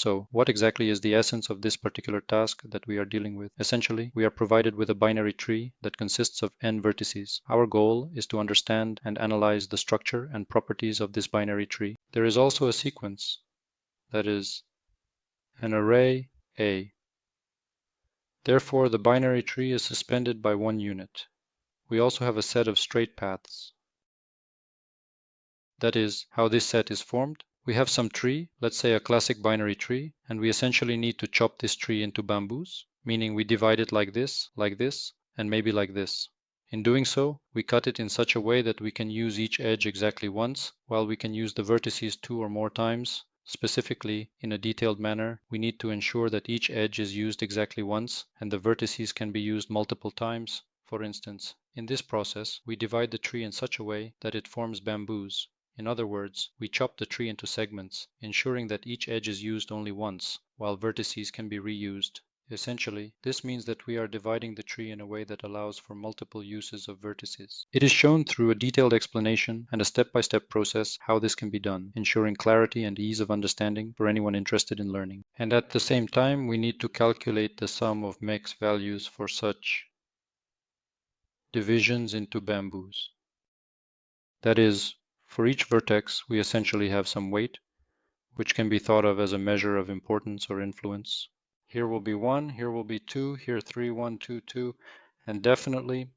So, what exactly is the essence of this particular task that we are dealing with? Essentially, we are provided with a binary tree that consists of n vertices. Our goal is to understand and analyze the structure and properties of this binary tree. There is also a sequence, that is, an array A. Therefore, the binary tree is suspended by one unit. We also have a set of straight paths. That is how this set is formed. We have some tree, let's say a classic binary tree, and we essentially need to chop this tree into bamboos, meaning we divide it like this, and maybe like this. In doing so, we cut it in such a way that we can use each edge exactly once, while we can use the vertices 2 or more times. Specifically, in a detailed manner, we need to ensure that each edge is used exactly once, and the vertices can be used multiple times. For instance, in this process, we divide the tree in such a way that it forms bamboos. In other words, we chop the tree into segments, ensuring that each edge is used only once, while vertices can be reused. Essentially, this means that we are dividing the tree in a way that allows for multiple uses of vertices. It is shown through a detailed explanation and a step-by-step process how this can be done, ensuring clarity and ease of understanding for anyone interested in learning. And at the same time, we need to calculate the sum of max values for such divisions into bamboos. That is, for each vertex, we essentially have some weight, which can be thought of as a measure of importance or influence. Here will be 1, here will be 2, here 3, 1, 2, 2, and definitely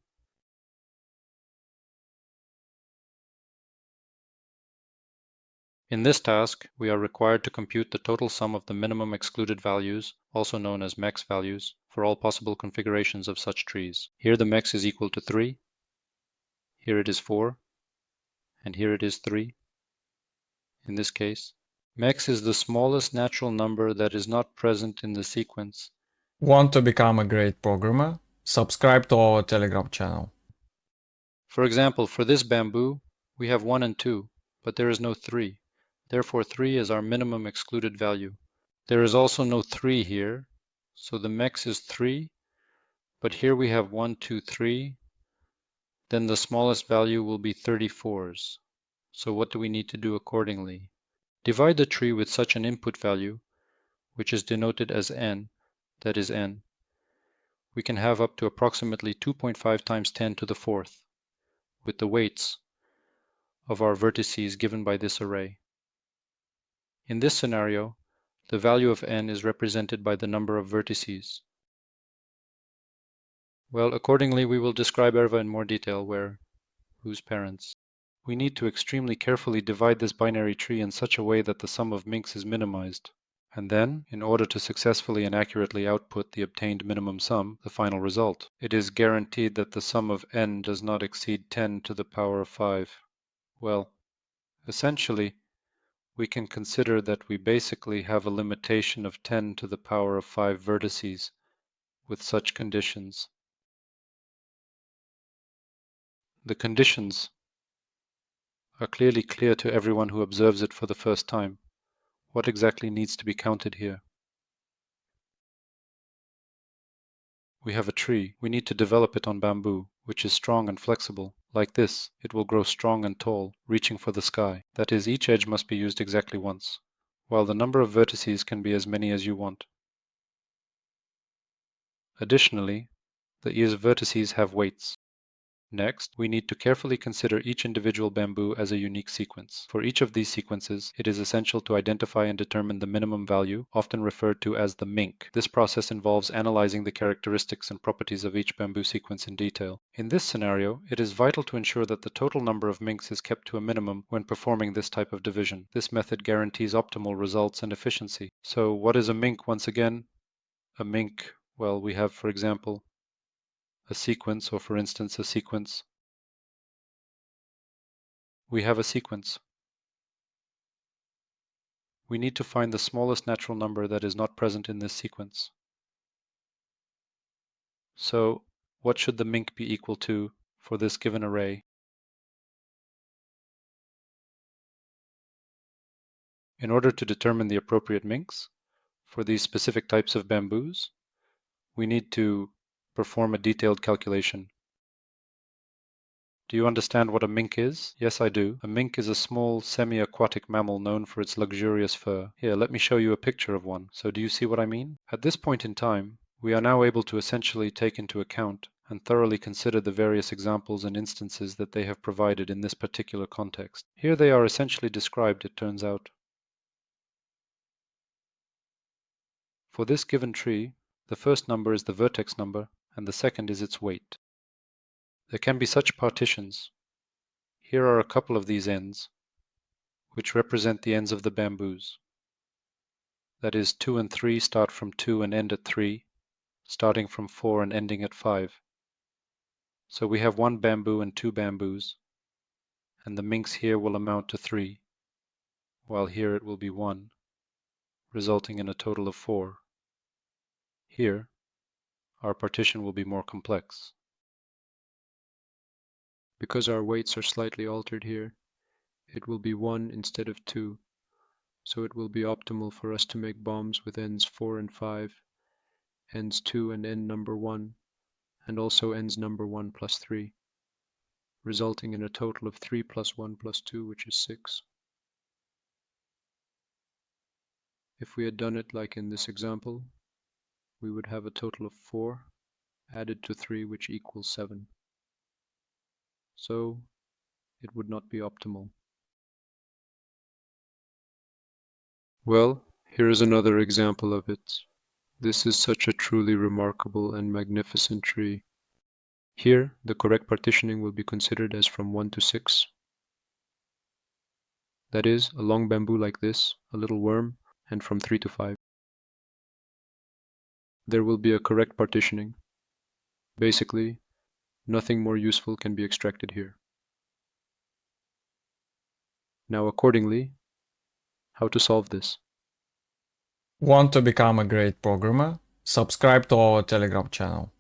in this task, we are required to compute the total sum of the minimum excluded values, also known as max values, for all possible configurations of such trees. Here the max is equal to 3, here it is 4, and here it is 3. In this case, max is the smallest natural number that is not present in the sequence. Want to become a great programmer? Subscribe to our Telegram channel. For example, for this bamboo, we have 1 and 2, but there is no 3. Therefore, 3 is our minimum excluded value. There is also no 3 here, so the max is 3, but here we have 1, 2, 3. Then the smallest value will be 34s. So what do we need to do accordingly? Divide the tree with such an input value, which is denoted as n, that is n. We can have up to approximately 2.5 times 10 to the fourth, with the weights of our vertices given by this array. In this scenario, the value of n is represented by the number of vertices. Well, accordingly, we will describe erva in more detail, where, whose parents. We need to extremely carefully divide this binary tree in such a way that the sum of mincs is minimized. And then, in order to successfully and accurately output the obtained minimum sum, the final result, it is guaranteed that the sum of n does not exceed 10 to the power of 5. Well, essentially, we can consider that we basically have a limitation of 10 to the power of 5 vertices with such conditions. The conditions are clearly clear to everyone who observes it for the first time. What exactly needs to be counted here? We have a tree. We need to develop it on bamboo, which is strong and flexible. Like this, it will grow strong and tall, reaching for the sky. That is, each edge must be used exactly once, while the number of vertices can be as many as you want. Additionally, these vertices have weights. Next, we need to carefully consider each individual bamboo as a unique sequence. For each of these sequences, it is essential to identify and determine the minimum value, often referred to as the minc. This process involves analyzing the characteristics and properties of each bamboo sequence in detail. In this scenario, it is vital to ensure that the total number of mincs is kept to a minimum when performing this type of division. This method guarantees optimal results and efficiency. So what is a minc once again? A minc, well, we have, for example, a sequence, or for instance, a sequence. We have a sequence. We need to find the smallest natural number that is not present in this sequence. So, what should the minc be equal to for this given array? In order to determine the appropriate mincs for these specific types of bamboos, we need to perform a detailed calculation. Do you understand what a mink is? Yes, I do. A mink is a small semi-aquatic mammal known for its luxurious fur. Here, let me show you a picture of one. So do you see what I mean? At this point in time, we are now able to essentially take into account and thoroughly consider the various examples and instances that they have provided in this particular context. Here they are essentially described, it turns out. For this given tree, the first number is the vertex number and the second is its weight. There can be such partitions. Here are a couple of these ends, which represent the ends of the bamboos. That is, 2 and 3 start from 2 and end at 3, starting from 4 and ending at 5. So we have 1 bamboo and 2 bamboos, and the minks here will amount to 3, while here it will be 1, resulting in a total of 4. Here, our partition will be more complex. Because our weights are slightly altered here, it will be 1 instead of 2, so it will be optimal for us to make bombs with ends 4 and 5, ends 2 and end number 1, and also ends number 1 plus 3, resulting in a total of 3 plus 1 plus 2, which is 6. If we had done it like in this example, we would have a total of 4 added to 3, which equals 7. So it would not be optimal. Well, here is another example of it. This is such a truly remarkable and magnificent tree. Here, the correct partitioning will be considered as from 1 to 6. That is, a long bamboo like this, a little worm, and from 3 to 5. There will be a correct partitioning. Basically, nothing more useful can be extracted here. Now accordingly, how to solve this? Want to become a great programmer? Subscribe to our Telegram channel.